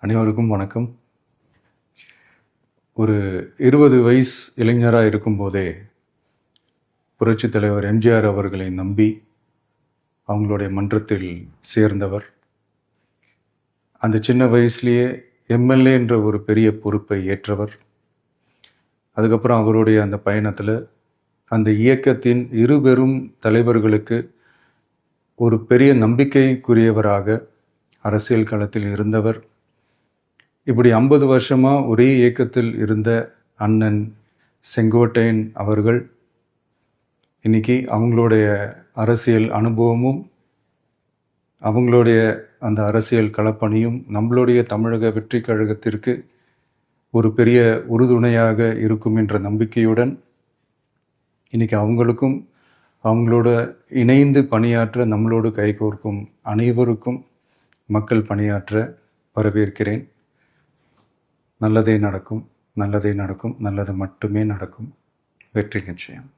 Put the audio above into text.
அனைவருக்கும் வணக்கம். ஒரு 20 வயசு இளைஞராக இருக்கும்போதே புரட்சித் தலைவர் எம்ஜிஆர் அவர்களை நம்பி அவங்களுடைய மன்றத்தில் சேர்ந்தவர். அந்த சின்ன வயசுலேயே எம்எல்ஏ என்ற ஒரு பெரிய பொறுப்பை ஏற்றவர். அதுக்கப்புறம் அவருடைய அந்த பயணத்தில் அந்த இயக்கத்தின் இருபெரும் தலைவர்களுக்கு ஒரு பெரிய நம்பிக்கைக்குரியவராக அரசியல் களத்தில் இருந்தவர். இப்படி 50 வருஷமாக ஒரே இயக்கத்தில் இருந்த அண்ணன் செங்கோட்டையன் அவர்கள் இன்னைக்கு அவங்களுடைய அரசியல் அனுபவமும் அவங்களுடைய அந்த அரசியல் களப்பணியும் நம்மளுடைய தமிழக வெற்றி கழகத்திற்கு ஒரு பெரிய உறுதுணையாக இருக்கும் என்ற நம்பிக்கையுடன் இன்னைக்கு அவங்களுக்கும் அவங்களோட இணைந்து பணியாற்ற நம்மளோடு கைகோர்க்கும் அனைவருக்கும் மக்கள் பணியாற்ற வரவேற்கிறேன். நல்லதே நடக்கும், நல்லதே நடக்கும், நல்லது மட்டுமே நடக்கும். வெற்றி நிச்சயம்.